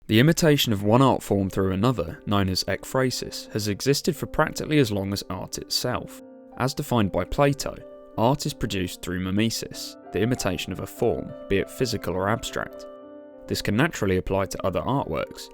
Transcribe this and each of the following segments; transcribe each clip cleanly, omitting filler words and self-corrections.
The imitation of one art form through another, known as ekphrasis, has existed for practically as long as art itself. As defined by Plato, art is produced through mimesis, the imitation of a form, be it physical or abstract. This can naturally apply to other artworks.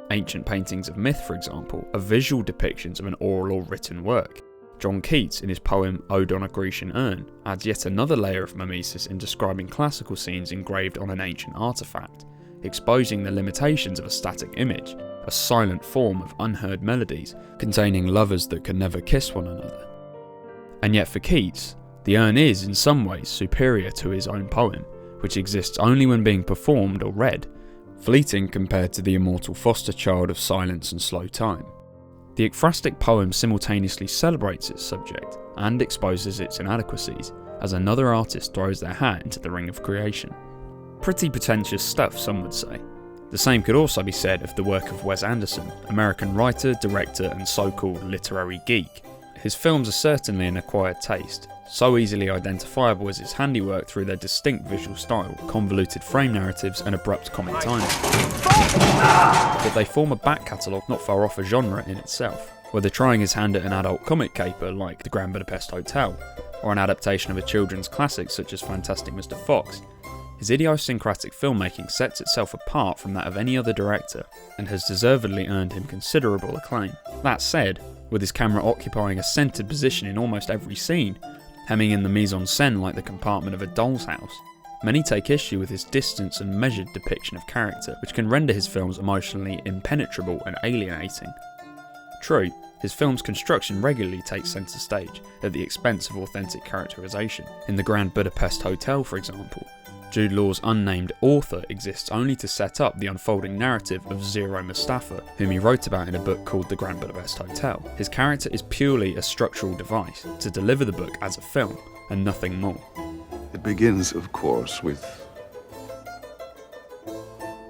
Ancient paintings of myth, for example, are visual depictions of an oral or written work. John Keats, in his poem Ode on a Grecian Urn, adds yet another layer of mimesis in describing classical scenes engraved on an ancient artefact, exposing the limitations of a static image, a silent form of unheard melodies containing lovers that can never kiss one another. And yet for Keats, the urn is in some ways superior to his own poem, which exists only when being performed or read, fleeting compared to the immortal foster child of silence and slow time. The ekphrastic poem simultaneously celebrates its subject and exposes its inadequacies, as another artist throws their hat into the ring of creation. Pretty pretentious stuff, some would say. The same could also be said of the work of Wes Anderson, American writer, director and so-called literary geek. His films are certainly an acquired taste, so easily identifiable as his handiwork through their distinct visual style, convoluted frame narratives and abrupt comic timing. But they form a back catalogue not far off a genre in itself, whether trying his hand at an adult comic caper like The Grand Budapest Hotel, or an adaptation of a children's classic such as Fantastic Mr. Fox. His idiosyncratic filmmaking sets itself apart from that of any other director, and has deservedly earned him considerable acclaim. That said, with his camera occupying a centred position in almost every scene, hemming in the mise-en-scène like the compartment of a doll's house, many take issue with his distance and measured depiction of character, which can render his films emotionally impenetrable and alienating. True, his film's construction regularly takes centre stage, at the expense of authentic characterisation. In The Grand Budapest Hotel, for example, Jude Law's unnamed author exists only to set up the unfolding narrative of Zero Mustafa, whom he wrote about in a book called The Grand Budapest Hotel. His character is purely a structural device to deliver the book as a film, and nothing more. It begins, of course, with...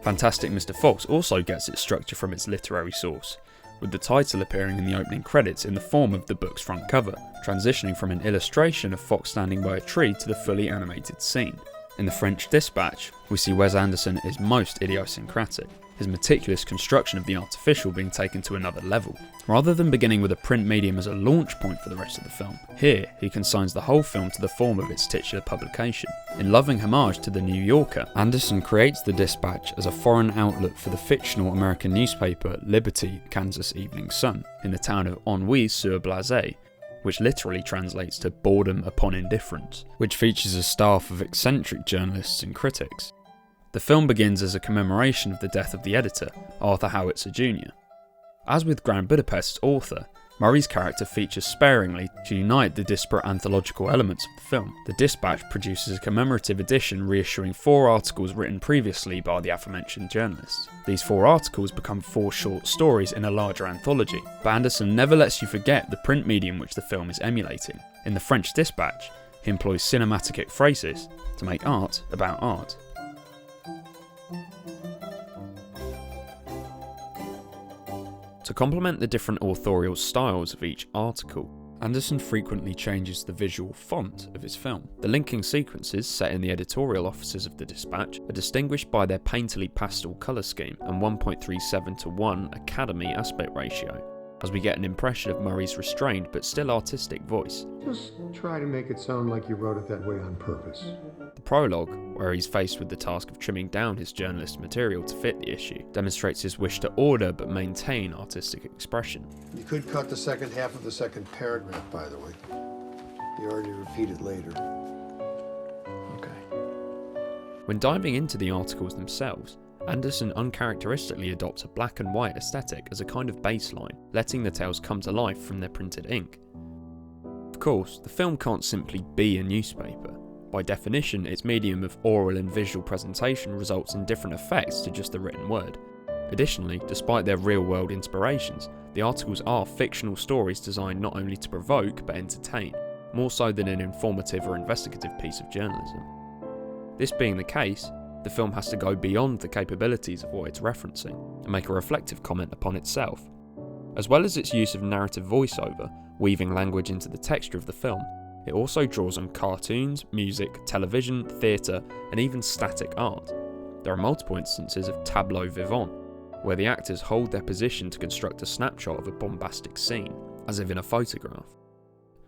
Fantastic Mr. Fox also gets its structure from its literary source, with the title appearing in the opening credits in the form of the book's front cover, transitioning from an illustration of Fox standing by a tree to the fully animated scene. In The French Dispatch, we see Wes Anderson is most idiosyncratic, his meticulous construction of the artificial being taken to another level. Rather than beginning with a print medium as a launch point for the rest of the film, here he consigns the whole film to the form of its titular publication. In loving homage to The New Yorker, Anderson creates the Dispatch as a foreign outlet for the fictional American newspaper Liberty, Kansas Evening Sun, in the town of Ennui-sur-Blaze, which literally translates to boredom upon indifference, which features a staff of eccentric journalists and critics. The film begins as a commemoration of the death of the editor, Arthur Howitzer Jr. As with Grand Budapest's author, Murray's character features sparingly to unite the disparate anthological elements of the film. The Dispatch produces a commemorative edition reissuing 4 articles written previously by the aforementioned journalists. These 4 articles become 4 short stories in a larger anthology, but Anderson never lets you forget the print medium which the film is emulating. In The French Dispatch, he employs cinematic ekphrasis to make art about art. To complement the different authorial styles of each article, Anderson frequently changes the visual font of his film. The linking sequences set in the editorial offices of the Dispatch are distinguished by their painterly pastel colour scheme and 1.37:1 Academy aspect ratio, as we get an impression of Murray's restrained but still artistic voice. Just try to make it sound like you wrote it that way on purpose. The prologue, where he's faced with the task of trimming down his journalist material to fit the issue, demonstrates his wish to order but maintain artistic expression. You could cut the second half of the second paragraph, by the way. You already repeated later. Okay. When diving into the articles themselves, Anderson uncharacteristically adopts a black and white aesthetic as a kind of baseline, letting the tales come to life from their printed ink. Of course, the film can't simply be a newspaper. By definition, its medium of oral and visual presentation results in different effects to just the written word. Additionally, despite their real-world inspirations, the articles are fictional stories designed not only to provoke but entertain, more so than an informative or investigative piece of journalism. This being the case, the film has to go beyond the capabilities of what it's referencing and make a reflective comment upon itself. As well as its use of narrative voiceover, weaving language into the texture of the film, it also draws on cartoons, music, television, theatre, and even static art. There are multiple instances of tableau vivant, where the actors hold their position to construct a snapshot of a bombastic scene, as if in a photograph.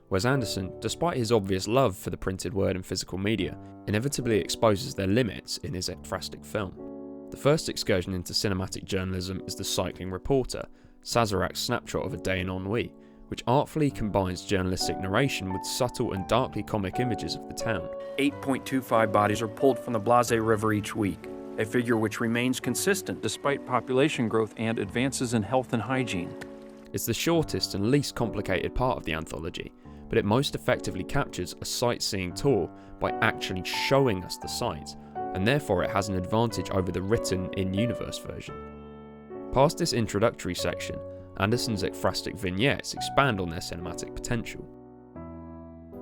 Wes Anderson, despite his obvious love for the printed word and physical media, inevitably exposes their limits in his ekphrastic film. The first excursion into cinematic journalism is The Cycling Reporter, Sazerac's snapshot of a day in ennui, which artfully combines journalistic narration with subtle and darkly comic images of the town. 8.25 bodies are pulled from the Blase River each week, a figure which remains consistent despite population growth and advances in health and hygiene. It's the shortest and least complicated part of the anthology, but it most effectively captures a sightseeing tour by actually showing us the sights, and therefore it has an advantage over the written in-universe version. Past this introductory section, Anderson's ekphrastic vignettes expand on their cinematic potential.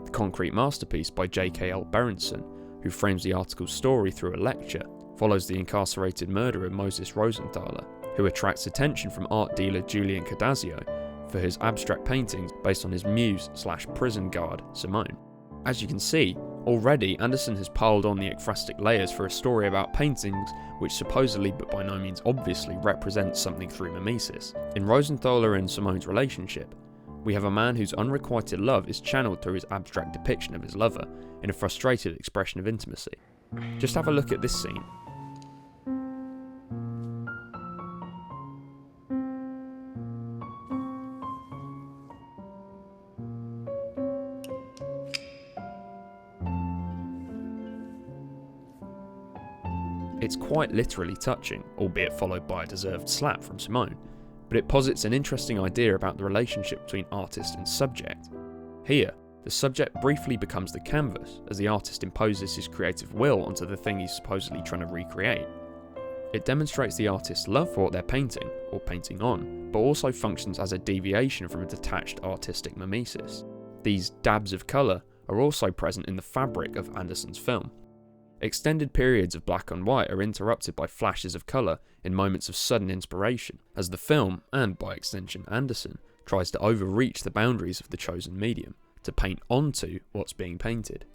The concrete masterpiece by J.K.L. Berenson, who frames the article's story through a lecture, follows the incarcerated murderer Moses Rosenthaler, who attracts attention from art dealer Julian Cadazio for his abstract paintings based on his muse/prison guard, Simone. As you can see, already Anderson has piled on the ekphrastic layers for a story about paintings which supposedly but by no means obviously represent something through mimesis. In Rosenthaler and Simone's relationship, we have a man whose unrequited love is channeled through his abstract depiction of his lover in a frustrated expression of intimacy. Just have a look at this scene. It's quite literally touching, albeit followed by a deserved slap from Simone, but it posits an interesting idea about the relationship between artist and subject. Here, the subject briefly becomes the canvas as the artist imposes his creative will onto the thing he's supposedly trying to recreate. It demonstrates the artist's love for what they're painting, or painting on, but also functions as a deviation from a detached artistic mimesis. These dabs of colour are also present in the fabric of Anderson's film. Extended periods of black and white are interrupted by flashes of colour in moments of sudden inspiration, as the film, and by extension Anderson, tries to overreach the boundaries of the chosen medium, to paint onto what's being painted.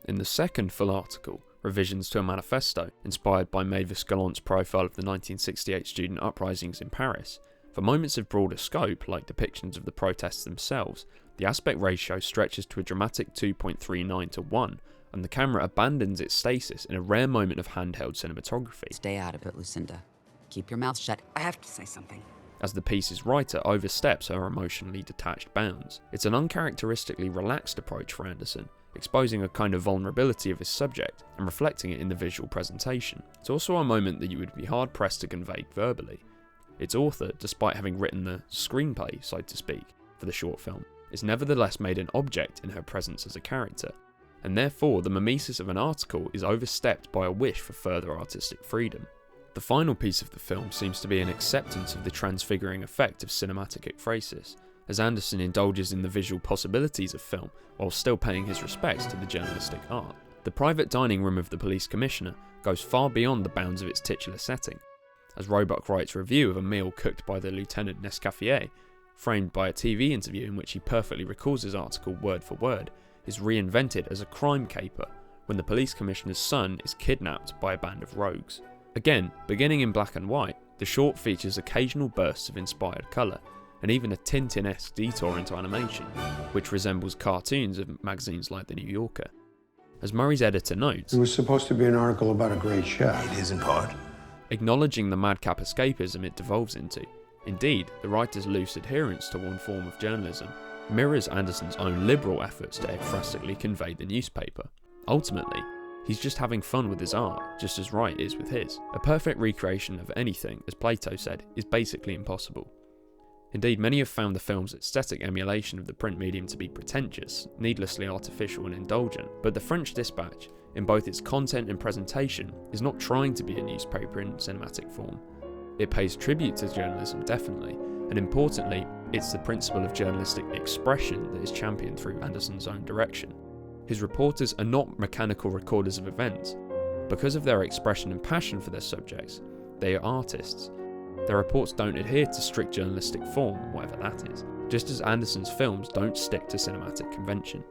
In the second full article, Revisions to a Manifesto, inspired by Mavis Gallant's profile of the 1968 student uprisings in Paris, for moments of broader scope, like depictions of the protests themselves, the aspect ratio stretches to a dramatic 2.39 to 1, and the camera abandons its stasis in a rare moment of handheld cinematography. Stay out of it, Lucinda. Keep your mouth shut. I have to say something. As the piece's writer oversteps her emotionally detached bounds. It's an uncharacteristically relaxed approach for Anderson, exposing a kind of vulnerability of his subject and reflecting it in the visual presentation. It's also a moment that you would be hard-pressed to convey verbally. Its author, despite having written the screenplay, so to speak, for the short film, is nevertheless made an object in her presence as a character, and therefore the mimesis of an article is overstepped by a wish for further artistic freedom. The final piece of the film seems to be an acceptance of the transfiguring effect of cinematic ekphrasis, as Anderson indulges in the visual possibilities of film while still paying his respects to the journalistic art. The private dining room of the police commissioner goes far beyond the bounds of its titular setting, as Roebuck writes a review of a meal cooked by the Lieutenant Nescaffier, framed by a TV interview in which he perfectly recalls his article word for word, is reinvented as a crime caper when the police commissioner's son is kidnapped by a band of rogues. Again, beginning in black and white, the short features occasional bursts of inspired colour, and even a Tintin-esque detour into animation, which resembles cartoons of magazines like The New Yorker. As Murray's editor notes, It was supposed to be an article about a great chef. It is in part. acknowledging the madcap escapism it devolves into. Indeed, the writer's loose adherence to one form of journalism mirrors Anderson's own liberal efforts to ekphrastically convey the newspaper. Ultimately, he's just having fun with his art, just as Wright is with his. A perfect recreation of anything, as Plato said, is basically impossible. Indeed, many have found the film's aesthetic emulation of the print medium to be pretentious, needlessly artificial and indulgent, but the French Dispatch, in both its content and presentation, is not trying to be a newspaper in cinematic form. It pays tribute to journalism, definitely, and importantly, it's the principle of journalistic expression that is championed through Anderson's own direction. His reporters are not mechanical recorders of events. Because of their expression and passion for their subjects, they are artists. Their reports don't adhere to strict journalistic form, whatever that is, just as Anderson's films don't stick to cinematic convention.